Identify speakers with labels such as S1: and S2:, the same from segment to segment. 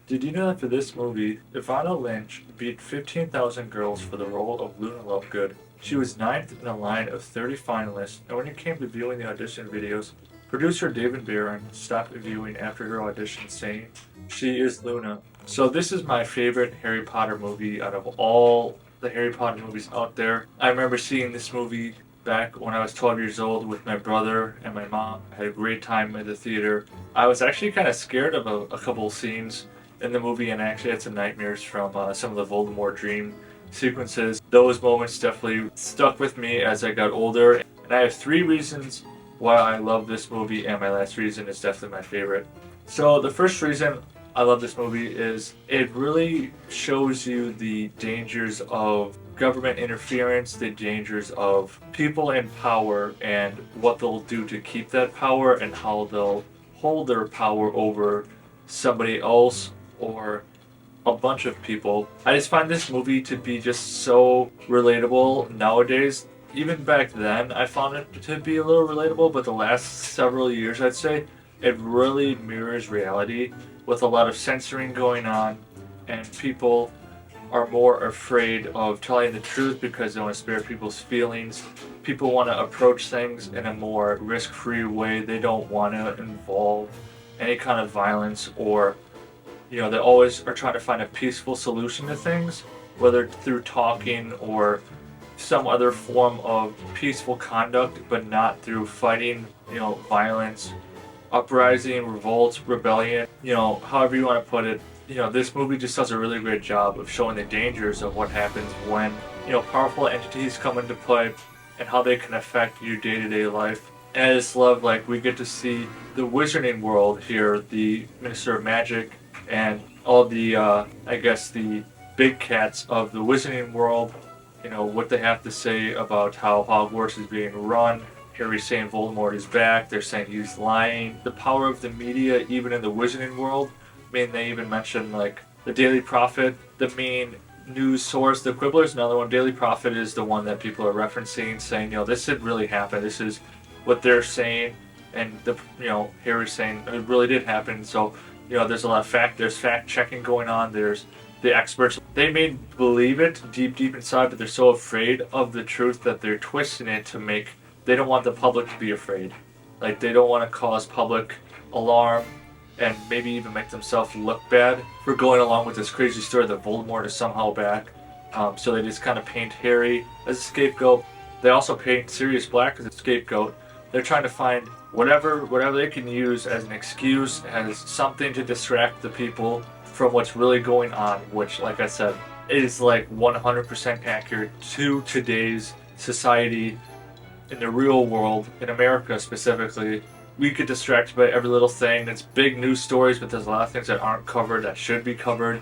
S1: Did you know that for this movie, Evanna Lynch beat 15,000 girls for the role of Luna Lovegood? She was ninth in a line of 30 finalists, and when it came to viewing the audition videos, producer David Barron stopped viewing after her audition saying, "She is Luna." So this is my favorite Harry Potter movie out of all the Harry Potter movies out there. I remember seeing this movie back when I was 12 years old with my brother and my mom. I had a great time at the theater. I was actually kind of scared of a couple of scenes in the movie, and I actually had some nightmares from some of the Voldemort dream sequences. Those moments definitely stuck with me as I got older. And I have three reasons why I love this movie, and my last reason is definitely my favorite. So the first reason I love this movie is it really shows you the dangers of government interference, the dangers of people in power, and what they'll do to keep that power, and how they'll hold their power over somebody else or a bunch of people. I just find this movie to be just so relatable nowadays. Even back then, I found it to be a little relatable, but the last several years, I'd say, it really mirrors reality with a lot of censoring going on, and people are more afraid of telling the truth because they want to spare people's feelings. People want to approach things in a more risk-free way. They don't want to involve any kind of violence, or they always are trying to find a peaceful solution to things, whether through talking or some other form of peaceful conduct, but not through fighting, violence, uprising, revolts, rebellion, however you want to put it. This movie just does a really great job of showing the dangers of what happens when, powerful entities come into play and how they can affect your day-to-day life. And I just love, we get to see the wizarding world here, the Minister of Magic, and all the, the big cats of the wizarding world, what they have to say about how Hogwarts is being run. Harry's saying Voldemort is back. They're saying he's lying. The power of the media, even in the wizarding world. I mean, they even mention, the Daily Prophet, the main news source. The Quibbler's another one. Daily Prophet is the one that people are referencing, saying, this didn't really happen. This is what they're saying. And, Harry's saying it really did happen. So, there's a lot of there's fact checking going on. There's the experts. They may believe it deep inside, but they're so afraid of the truth that they're twisting it to make. They don't want the public to be afraid. They don't want to cause public alarm and maybe even make themselves look bad for going along with this crazy story that Voldemort is somehow back. So they just kind of paint Harry as a scapegoat. They also paint Sirius Black as a scapegoat. They're trying to find whatever they can use as an excuse, as something to distract the people from what's really going on, which, like I said, is 100% accurate to today's society. In the real world, in America specifically, we get distracted by every little thing. It's big news stories, but there's a lot of things that aren't covered that should be covered.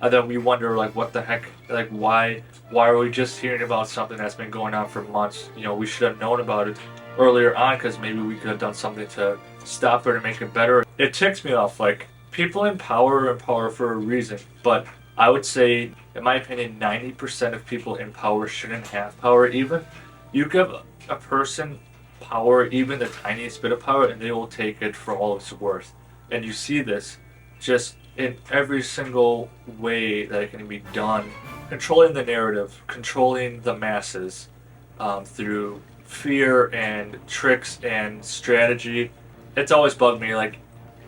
S1: And then we wonder, what the heck, why are we just hearing about something that's been going on for months? We should have known about it earlier on, because maybe we could have done something to stop it or make it better. It ticks me off, people in power are in power for a reason, but I would say, in my opinion, 90% of people in power shouldn't have power. Even you give a person power, even the tiniest bit of power, and they will take it for all it's worth. And you see this just in every single way that it can be done. Controlling the narrative, controlling the masses through fear and tricks and strategy. It's always bugged me.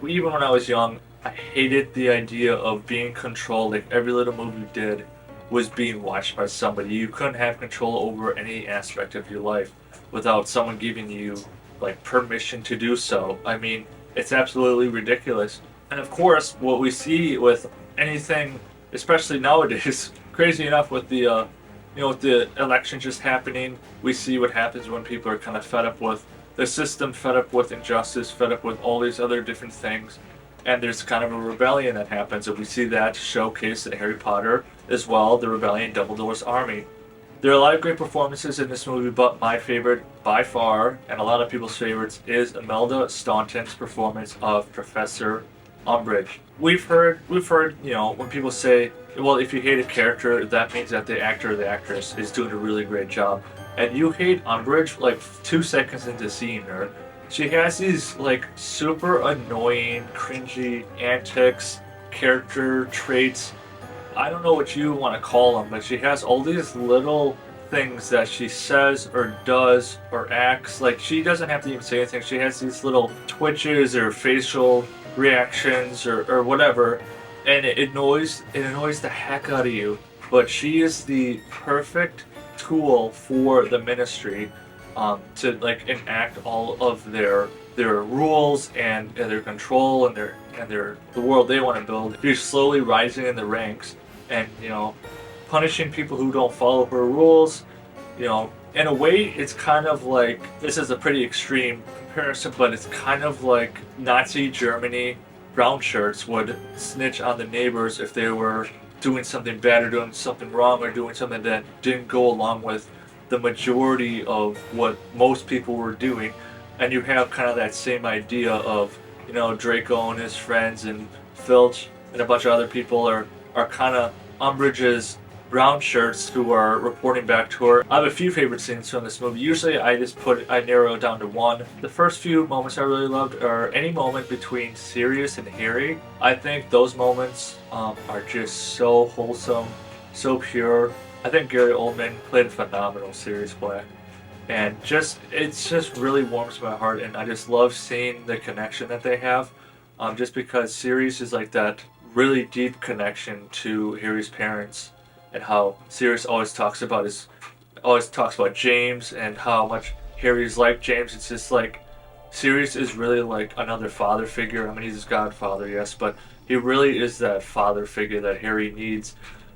S1: Even when I was young, I hated the idea of being controlled. Every little move you did was being watched by somebody. You couldn't have control over any aspect of your life without someone giving you permission to do so. I mean, it's absolutely ridiculous. And of course, what we see with anything, especially nowadays, crazy enough with the with the election just happening, we see what happens when people are kind of fed up with the system, fed up with injustice, fed up with all these other different things. And there's kind of a rebellion that happens, and we see that showcased in Harry Potter as well, the rebellion, Dumbledore's army. There are a lot of great performances in this movie, but my favorite by far, and a lot of people's favorites, is Imelda Staunton's performance of Professor Umbridge. We've heard, when people say, well, if you hate a character, that means that the actor or the actress is doing a really great job. And you hate Umbridge 2 seconds into seeing her. She has these super annoying, cringy antics, character traits. I don't know what you want to call them, but she has all these little things that she says or does or acts. Like, she doesn't have to even say anything. She has these little twitches or facial reactions or whatever, and it annoys the heck out of you. But she is the perfect tool for the ministry to like enact all of their rules and their control and the world they want to build. She's slowly rising in the ranks and, you know, punishing people who don't follow her rules. You know, in a way, it's kind of like, this is a pretty extreme comparison, but it's kind of like Nazi Germany. Brown shirts would snitch on the neighbors if they were doing something bad or doing something wrong or doing something that didn't go along with the majority of what most people were doing. And you have kind of that same idea of, you know, Draco and his friends and Filch and a bunch of other people are kind of Umbridge's brown shirts who are reporting back to her. I have a few favorite scenes from this movie. Usually I narrow it down to one. The first few moments I really loved are any moment between Sirius and Harry. I think those moments are just so wholesome, so pure. I think Gary Oldman played a phenomenal Sirius Black. And it just really warms my heart, and I just love seeing the connection that they have. Just because Sirius is like that really deep connection to Harry's parents, and how Sirius always talks about James and how much Harry's like James. It's just like Sirius is really like another father figure. I mean, he's his godfather, yes, but he really is that father figure that Harry needs.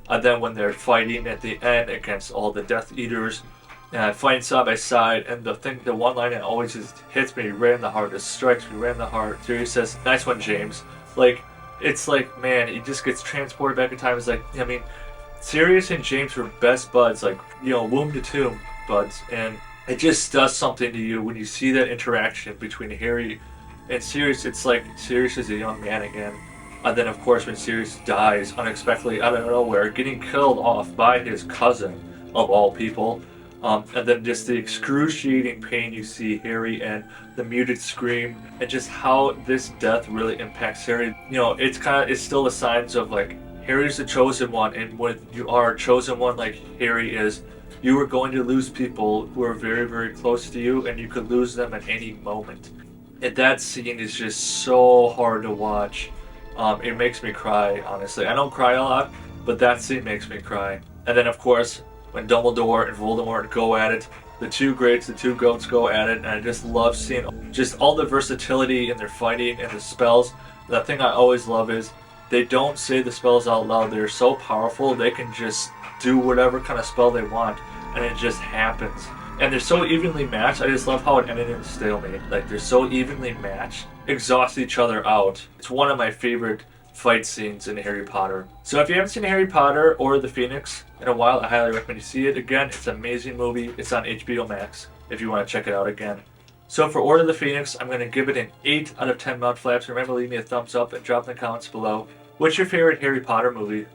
S1: And then when they're fighting at the end against all the Death Eaters, fighting side by side, and the one line that always just hits me right in the heart, just strikes me right in the heart. Sirius says, "Nice one, James." Like, it's like, man, he just gets transported back in time. It's like, I mean, Sirius and James were best buds, like, you know, womb to tomb buds, and it just does something to you when you see that interaction between Harry and Sirius. It's like Sirius is a young man again. And then, of course, when Sirius dies unexpectedly out of nowhere, getting killed off by his cousin, of all people, and then just the excruciating pain you see Harry and the muted scream, and just how this death really impacts Harry. You know, it's still the signs of like, Harry's the chosen one, and when you are a chosen one like Harry is, you are going to lose people who are very, very close to you, and you could lose them at any moment. And that scene is just so hard to watch. It makes me cry, honestly. I don't cry a lot, but that scene makes me cry. And then, of course, when Dumbledore and Voldemort go at it, the two greats, the two goats go at it, and I just love seeing just all the versatility in their fighting and the spells. The thing I always love is they don't say the spells out loud. They're so powerful, they can just do whatever kind of spell they want, and it just happens. And they're so evenly matched. I just love how it ended in a stalemate. Like, they're so evenly matched, exhaust each other out. It's one of my favorite fight scenes in Harry Potter. So if you haven't seen Harry Potter or The Phoenix in a while, I highly recommend you see it. Again, it's an amazing movie. It's on HBO Max if you want to check it out again. So for Order of the Phoenix, I'm going to give it an 8 out of 10 Mudflaps. Remember, leave me a thumbs up and drop in the comments below. What's your favorite Harry Potter movie?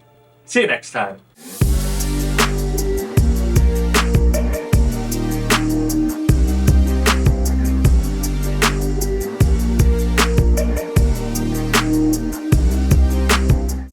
S1: See you next time.